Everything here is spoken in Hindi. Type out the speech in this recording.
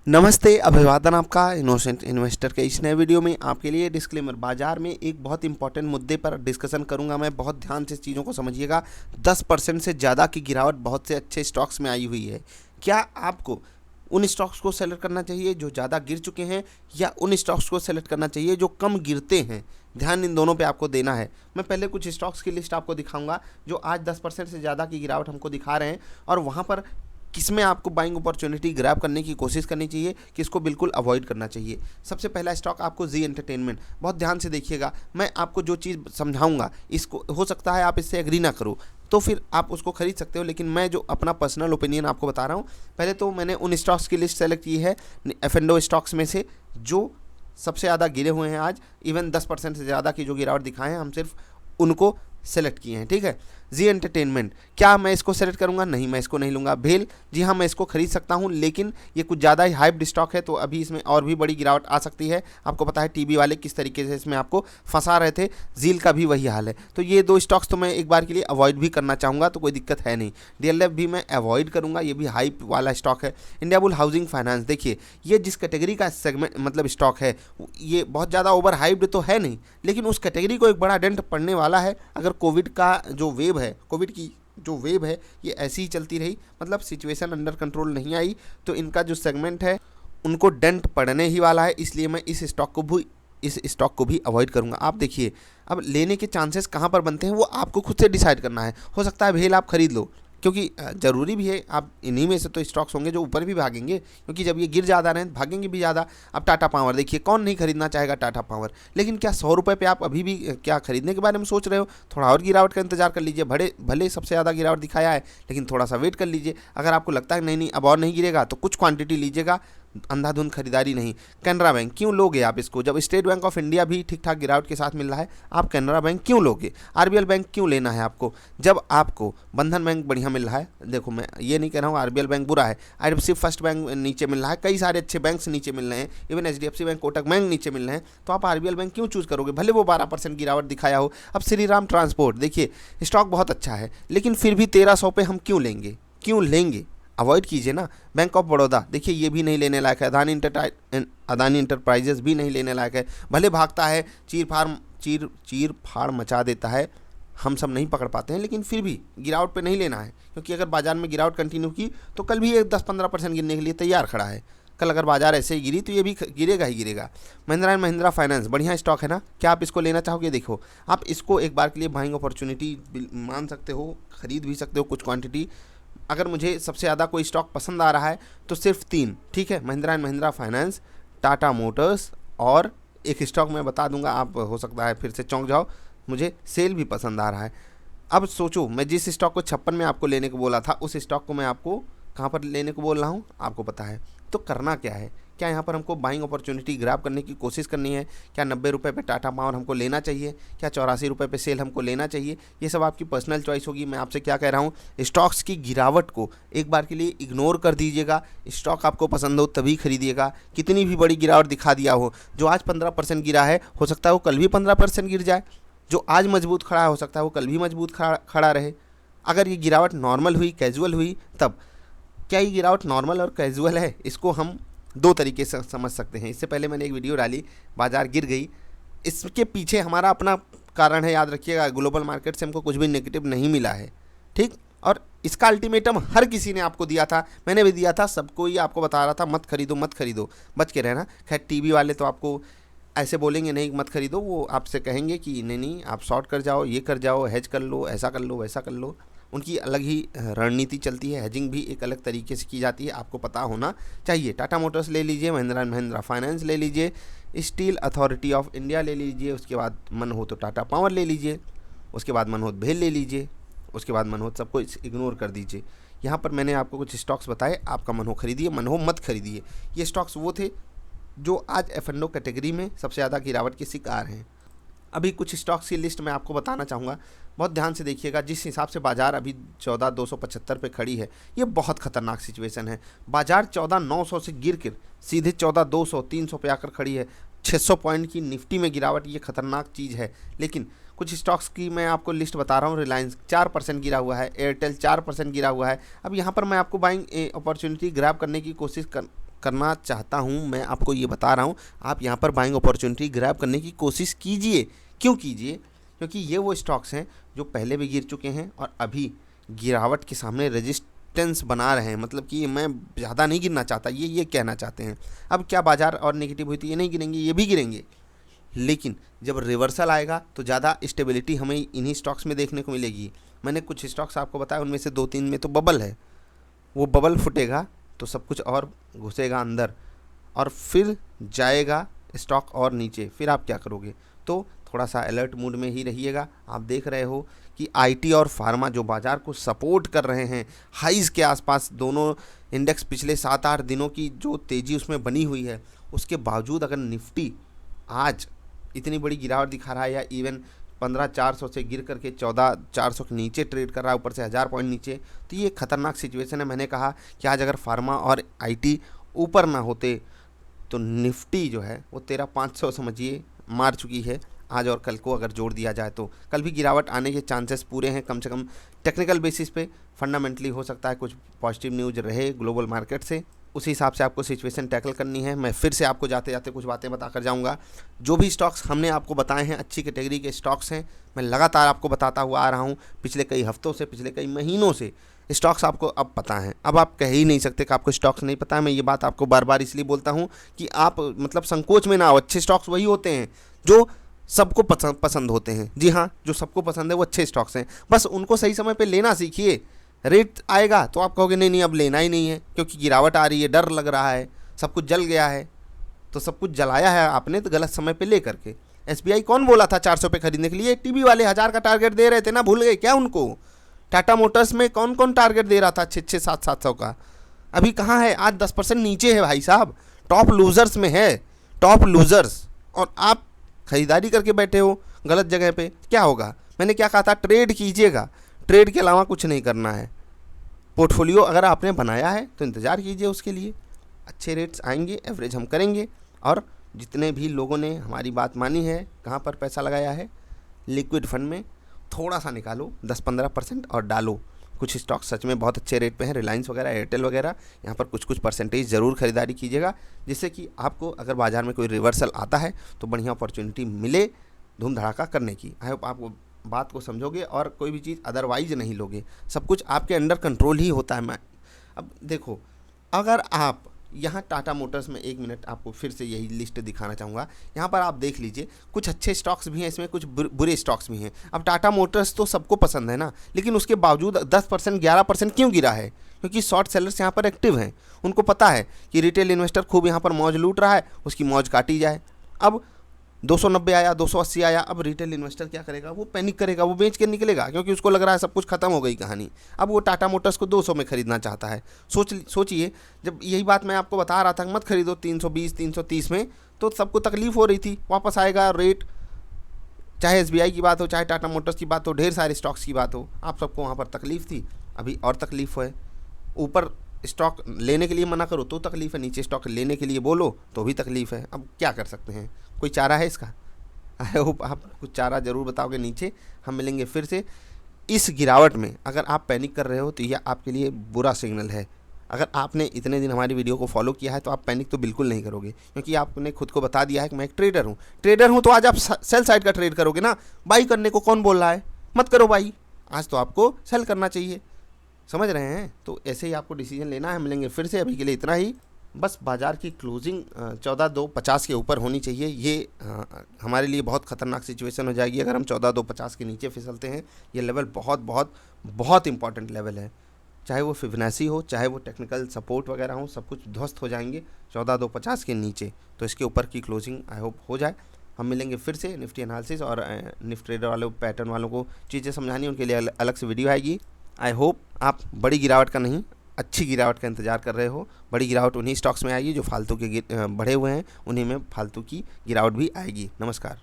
नमस्ते, अभिवादन आपका इनोसेंट इन्वेस्टर के इस नए वीडियो में आपके लिए डिस्क्लेमर। बाजार में एक बहुत इंपॉर्टेंट मुद्दे पर डिस्कशन करूंगा मैं। बहुत ध्यान से चीज़ों को समझिएगा। 10% से ज़्यादा की गिरावट बहुत से अच्छे स्टॉक्स में आई हुई है। क्या आपको उन स्टॉक्स को सेलेक्ट करना चाहिए जो ज़्यादा गिर चुके हैं, या उन स्टॉक्स को सेलेक्ट करना चाहिए जो कम गिरते हैं? ध्यान इन दोनों पे आपको देना है। मैं पहले कुछ स्टॉक्स की लिस्ट आपको दिखाऊंगा जो आज 10% से ज़्यादा की गिरावट हमको दिखा रहे हैं, और वहाँ पर किसमें आपको बाइंग अपॉर्चुनिटी ग्रैब करने की कोशिश करनी चाहिए, किसको बिल्कुल अवॉइड करना चाहिए। सबसे पहला स्टॉक आपको जी एंटरटेनमेंट। बहुत ध्यान से देखिएगा, मैं आपको जो चीज़ समझाऊंगा इसको हो सकता है आप इससे एग्री ना करो, तो फिर आप उसको खरीद सकते हो, लेकिन मैं जो अपना पर्सनल ओपिनियन आपको बता रहा हूँ। पहले तो मैंने उन स्टॉक्स की लिस्ट सेलेक्ट की है एफ स्टॉक्स में से जो सबसे ज़्यादा गिरे हुए हैं आज। इवन 10% से ज़्यादा की जो गिरावट दिखाए हैं, हम सिर्फ उनको सेलेक्ट किए हैं। ठीक है, जी एंटरटेनमेंट, क्या मैं इसको सेलेक्ट करूंगा? नहीं, मैं इसको नहीं लूंगा। भेल, जी हाँ मैं इसको खरीद सकता हूं, लेकिन ये कुछ ज़्यादा ही हाइप्ड स्टॉक है, तो अभी इसमें और भी बड़ी गिरावट आ सकती है। आपको पता है टीबी वाले किस तरीके से इसमें आपको फंसा रहे थे। जील का भी वही हाल है। तो ये दो स्टॉक्स तो मैं एक बार के लिए अवॉइड भी करना चाहूँगा, तो कोई दिक्कत है नहीं। डीएलएफ भी मैं अवॉइड करूँगा, ये भी हाइप वाला स्टॉक है। इंडिया बुल हाउसिंग फाइनेंस, देखिए ये जिस कैटेगरी का सेगमेंट मतलब स्टॉक है, ये बहुत ज़्यादा ओवर हाइप्ड तो है नहीं, लेकिन उस कैटेगरी को एक बड़ा डेंट पड़ने वाला है अगर कोविड का जो वेव है, कोविड की जो वेव है, ये ऐसी ही चलती रही, मतलब सिचुएशन अंडर कंट्रोल नहीं आई, तो इनका जो सेगमेंट है उनको डेंट पड़ने ही वाला है। इसलिए मैं इस स्टॉक को भी अवॉइड करूंगा। आप देखिए, अब लेने के चांसेस कहाँ पर बनते हैं वो आपको खुद से डिसाइड करना है। हो सकता है भेल आप खरीद लो, क्योंकि ज़रूरी भी है, आप इन्हीं में से तो स्टॉक्स होंगे जो ऊपर भी भागेंगे, क्योंकि जब ये गिर ज़्यादा रहे भागेंगे भी ज़्यादा। अब टाटा पावर देखिए, कौन नहीं खरीदना चाहेगा टाटा पावर, लेकिन क्या 100 रुपये पे आप अभी भी क्या खरीदने के बारे में सोच रहे हो? थोड़ा और गिरावट का इंतजार कर लीजिए। भले भले सबसे ज़्यादा गिरावट दिखाया है, लेकिन थोड़ा सा वेट कर लीजिए। अगर आपको लगता है नहीं नहीं अब और नहीं गिरेगा, तो कुछ क्वांटिटी लीजिएगा, अंधाधुंध खरीदारी नहीं। कैनरा बैंक क्यों लोगे आप इसको, जब स्टेट बैंक ऑफ इंडिया भी ठीक ठाक गिरावट के साथ मिल रहा है? आप कैनरा बैंक क्यों लोगे? आरबीएल बैंक क्यों लेना है आपको, जब आपको बंधन बैंक बढ़िया मिल रहा है? देखो मैं ये नहीं कह रहा हूँ आरबीएल बैंक बुरा है, आईडीएफसी फर्स्ट बैंक नीचे मिल रहा है, कई सारे अच्छे बैंक्स नीचे मिल रहे हैं, even HDFC bank, Kotak bank नीचे मिल रहे हैं, तो आप आरबीएल बैंक क्यों चूज करोगे, भले वो 12% गिरावट दिखाया हो। अब श्री राम ट्रांसपोर्ट देखिए, स्टॉक बहुत अच्छा है, लेकिन फिर भी 1300 पे हम क्यों लेंगे, क्यों लेंगे? अवॉइड कीजिए ना। बैंक ऑफ बड़ौदा देखिए, ये भी नहीं लेने लायक है। अदानी इंटरप्राइजेस भी नहीं लेने लायक है। भले भागता है, चीर फाड़ मचा देता है, हम सब नहीं पकड़ पाते हैं, लेकिन फिर भी गिरावट पे नहीं लेना है, क्योंकि अगर बाजार में गिरावट कंटिन्यू की तो कल भी ये 10-15% गिरने के लिए तैयार खड़ा है। कल अगर बाजार ऐसे ही गिरी तो ये भी गिरेगा ही गिरेगा। महिंद्रा एंड महिंद्रा फाइनेंस बढ़िया स्टॉक है ना, क्या आप इसको लेना चाहोगे? देखो, आप इसको एक बार के लिए बाइंग अपॉर्चुनिटी मान सकते हो, खरीद भी सकते हो कुछ क्वांटिटी। अगर मुझे सबसे ज़्यादा कोई स्टॉक पसंद आ रहा है तो सिर्फ 3, ठीक है, Mahindra and Mahindra finance, Tata Motors, और एक स्टॉक मैं बता दूंगा, आप हो सकता है फिर से चौंक जाओ, मुझे सेल भी पसंद आ रहा है। अब सोचो, मैं जिस स्टॉक को 56 में आपको लेने को बोला था, उस स्टॉक को मैं आपको कहाँ पर लेने को बोल रहा हूँ आपको पता है। तो करना क्या है, क्या यहाँ पर हमको बाइंग अपॉर्चुनिटी ग्रैब करने की कोशिश करनी है? क्या 90 रुपये पे टाटा पावर हमको लेना चाहिए? क्या 84 रुपये पे सेल हमको लेना चाहिए? ये सब आपकी पर्सनल चॉइस होगी। मैं आपसे क्या कह रहा हूँ, स्टॉक्स की गिरावट को एक बार के लिए इग्नोर कर दीजिएगा। स्टॉक आपको पसंद हो तभी खरीदिएगा। कितनी भी बड़ी गिरावट दिखा दिया हो, जो आज 15% गिरा है, हो सकता है वो कल भी 15% गिर जाए। जो आज मजबूत खड़ा है, हो सकता है वो कल भी मजबूत खड़ा रहे। अगर ये गिरावट नॉर्मल हुई, कैजुअल हुई, तब क्या ये गिरावट नॉर्मल और कैजुअल है, इसको हम दो तरीके से समझ सकते हैं। इससे पहले मैंने एक वीडियो डाली, बाजार गिर गई, इसके पीछे हमारा अपना कारण है, याद रखिएगा। ग्लोबल मार्केट से हमको कुछ भी नेगेटिव नहीं मिला है, ठीक। और इसका अल्टीमेटम हर किसी ने आपको दिया था, मैंने भी दिया था, सबको ही आपको बता रहा था मत खरीदो मत खरीदो, बच के रहना। खैर टीवी वाले तो आपको ऐसे बोलेंगे नहीं मत खरीदो, वो आपसे कहेंगे कि नहीं नहीं आप शॉर्ट कर जाओ, ये कर जाओ, हेज कर लो, ऐसा कर लो, वैसा कर लो। उनकी अलग ही रणनीति चलती है, हेजिंग भी एक अलग तरीके से की जाती है, आपको पता होना चाहिए। टाटा मोटर्स ले लीजिए, महिंद्रा एंड महिंद्रा फाइनेंस ले लीजिए, स्टील अथॉरिटी ऑफ इंडिया ले लीजिए, उसके बाद मन हो तो टाटा पावर ले लीजिए, उसके बाद मन हो तो भेल ले लीजिए, उसके बाद मन हो सबको इग्नोर कर दीजिए। यहाँ पर मैंने आपको कुछ स्टॉक्स बताए, आपका मन हो खरीदिए, मन हो मत खरीदिए। ये स्टॉक्स वो थे जो आज एफ&ओ कैटेगरी में सबसे ज़्यादा गिरावट के शिकार हैं। अभी कुछ स्टॉक्स की लिस्ट मैं आपको बताना चाहूँगा, बहुत ध्यान से देखिएगा। जिस हिसाब से बाजार अभी 14,275 पे खड़ी है, ये बहुत खतरनाक सिचुएशन है। बाजार 14,900 से गिर कर सीधे 14,200 300 पे आकर खड़ी है। 600 पॉइंट की निफ्टी में गिरावट, ये खतरनाक चीज़ है। लेकिन कुछ स्टॉक्स की मैं आपको लिस्ट बता रहा हूँ। रिलायंस 4% गिरा हुआ है, एयरटेल 4% गिरा हुआ है। अब यहाँ पर मैं आपको बाइंग अपॉर्चुनिटी ग्रैब करने की कोशिश करना चाहता हूं, मैं आपको ये बता रहा हूं, आप यहां पर बाइंग अपॉर्चुनिटी ग्रैब करने की कोशिश कीजिए। क्यों कीजिए? क्योंकि ये वो स्टॉक्स हैं जो पहले भी गिर चुके हैं और अभी गिरावट के सामने रेजिस्टेंस बना रहे हैं। मतलब कि मैं ज़्यादा नहीं गिरना चाहता, ये कहना चाहते हैं। अब क्या बाजार और नेगेटिव हुई थी, ये नहीं गिरेंगे, ये भी गिरेंगे, लेकिन जब रिवर्सल आएगा तो ज़्यादा स्टेबिलिटी हमें इन्हीं स्टॉक्स में देखने को मिलेगी। मैंने कुछ स्टॉक्स आपको बताया, उनमें से 2-3 में तो बबल है, वो बबल फुटेगा तो सब कुछ और घुसेगा अंदर और फिर जाएगा स्टॉक और नीचे। फिर आप क्या करोगे? तो थोड़ा सा अलर्ट मूड में ही रहिएगा। आप देख रहे हो कि आईटी और फार्मा जो बाज़ार को सपोर्ट कर रहे हैं, हाइज़ के आसपास दोनों इंडेक्स पिछले 7-8 दिनों की जो तेज़ी उसमें बनी हुई है, उसके बावजूद अगर निफ्टी आज इतनी बड़ी गिरावट दिखा रहा है या इवन 15,400 से गिर करके 14,400 के नीचे ट्रेड कर रहा है, ऊपर से 1000 पॉइंट नीचे, तो ये खतरनाक सिचुएशन है। मैंने कहा कि आज अगर फार्मा और आईटी ऊपर ना होते तो निफ्टी जो है वो 13,500 समझिए मार चुकी है आज, और कल को अगर जोड़ दिया जाए तो कल भी गिरावट आने के चांसेस पूरे हैं। कम से कम टेक्निकल बेसिस पे, फंडामेंटली हो सकता है कुछ पॉजिटिव न्यूज़ रहे ग्लोबल मार्केट से, उसी हिसाब से आपको सिचुएशन टैकल करनी है। मैं फिर से आपको जाते जाते कुछ बातें बता कर जाऊँगा। जो भी स्टॉक्स हमने आपको बताए हैं अच्छी कैटेगरी के स्टॉक्स हैं, मैं लगातार आपको बताता हुआ आ रहा हूँ पिछले कई हफ्तों से, पिछले कई महीनों से। स्टॉक्स आपको अब पता हैं, अब आप कह ही नहीं सकते कि आपको स्टॉक्स नहीं पता है। मैं ये बात आपको बार बार इसलिए बोलता हूँ कि आप मतलब संकोच में ना हो। अच्छे स्टॉक्स वही होते हैं जो सबको पसंद होते हैं। जी हाँ, जो सबको पसंद है वो अच्छे स्टॉक्स हैं, बस उनको सही समय पे लेना सीखिए। रेट आएगा तो आप कहोगे नहीं नहीं अब लेना ही नहीं है, क्योंकि गिरावट आ रही है, डर लग रहा है, सब कुछ जल गया है। तो सब कुछ जलाया है आपने तो गलत समय पे ले करके। एसबीआई कौन बोला था 400 पे खरीदने के लिए? टीवी वाले 1000 का टारगेट दे रहे थे ना, भूल गए क्या उनको? टाटा मोटर्स में कौन कौन टारगेट दे रहा था 600 700 का? अभी कहाँ है? आज 10% नीचे है भाई साहब, टॉप लूजर्स में है, टॉप लूजर्स। और आप खरीदारी करके बैठे हो गलत जगह पे, क्या होगा? मैंने क्या कहा था? ट्रेड कीजिएगा, ट्रेड के अलावा कुछ नहीं करना है। पोर्टफोलियो अगर आपने बनाया है तो इंतज़ार कीजिए उसके लिए, अच्छे रेट्स आएंगे, एवरेज हम करेंगे। और जितने भी लोगों ने हमारी बात मानी है, कहाँ पर पैसा लगाया है, लिक्विड फंड में थोड़ा सा निकालो 10-15% और डालो। कुछ स्टॉक सच में बहुत अच्छे रेट पे हैं, रिलायंस वगैरह, एयरटेल वगैरह, यहाँ पर कुछ परसेंटेज ज़रूर खरीदारी कीजिएगा, जिससे कि आपको अगर बाज़ार में कोई रिवर्सल आता है तो बढ़िया अपॉर्चुनिटी मिले धूम धड़ाका करने की। आई होप आपको बात को समझोगे और कोई भी चीज़ अदरवाइज नहीं लोगे। सब कुछ आपके अंडर कंट्रोल ही होता है। मैं अब देखो, अगर आप यहाँ टाटा मोटर्स में, 1 मिनट आपको फिर से यही लिस्ट दिखाना चाहूँगा, यहाँ पर आप देख लीजिए, कुछ अच्छे स्टॉक्स भी हैं इसमें, कुछ बुरे स्टॉक्स भी हैं। अब टाटा मोटर्स तो सबको पसंद है ना, लेकिन उसके बावजूद 10% 11% क्यों गिरा है? क्योंकि शॉर्ट सेलर्स यहाँ पर एक्टिव हैं। उनको पता है कि रिटेल इन्वेस्टर खूब यहाँ पर मौज लूट रहा है, उसकी मौज काटी जाए। अब 290 आया, 280 आया, अब रिटेल इन्वेस्टर क्या करेगा? वो पैनिक करेगा, वो बेच के निकलेगा, क्योंकि उसको लग रहा है सब कुछ खत्म हो गई कहानी। अब वो टाटा मोटर्स को 200 में खरीदना चाहता है। सोचिए, जब यही बात मैं आपको बता रहा था मत खरीदो 320 330 में, तो सबको तकलीफ हो रही थी। वापस आएगा रेट, चाहे एसबीआई की बात हो, चाहे टाटा मोटर्स की बात हो, ढेर सारे स्टॉक्स की बात हो, आप सबको वहाँ पर तकलीफ थी, अभी और तकलीफ है। ऊपर स्टॉक लेने के लिए मना करो तो तकलीफ है, नीचे स्टॉक लेने के लिए बोलो तो भी तकलीफ है। अब क्या कर सकते हैं? कोई चारा है इसका? आई होप आप कुछ चारा ज़रूर बताओगे नीचे। हम मिलेंगे फिर से। इस गिरावट में अगर आप पैनिक कर रहे हो तो यह आपके लिए बुरा सिग्नल है। अगर आपने इतने दिन हमारी वीडियो को फॉलो किया है तो आप पैनिक तो बिल्कुल नहीं करोगे, क्योंकि आपने खुद को बता दिया है कि मैं एक ट्रेडर हूँ। तो आज आप सेल साइड का ट्रेड करोगे ना। बाई करने को कौन बोल रहा है? मत करो बाई, आज तो आपको सेल करना चाहिए। समझ रहे हैं? तो ऐसे ही आपको डिसीजन लेना है। मिलेंगे फिर से, अभी के लिए इतना ही। बस बाज़ार की क्लोजिंग 14,250 के ऊपर होनी चाहिए। ये हमारे लिए बहुत ख़तरनाक सिचुएशन हो जाएगी अगर हम 14,250 के नीचे फिसलते हैं। ये लेवल बहुत बहुत बहुत इंपॉर्टेंट लेवल है, चाहे वो फिबोनाची हो, चाहे वो टेक्निकल सपोर्ट वगैरह हो, सब कुछ ध्वस्त हो जाएंगे 14,250 के नीचे। तो इसके ऊपर की क्लोजिंग आई होप हो जाए। हम मिलेंगे फिर से। निफ्टी एनालिसिस और निफ्टी ट्रेडर वालों, पैटर्न वालों को चीज़ें समझानी, उनके लिए अलग से वीडियो आएगी। आई होप आप बड़ी गिरावट का नहीं, अच्छी गिरावट का इंतजार कर रहे हो। बड़ी गिरावट उन्हीं स्टॉक्स में आएगी जो फालतू के बढ़े हुए हैं, उन्हीं में फालतू की गिरावट भी आएगी। नमस्कार।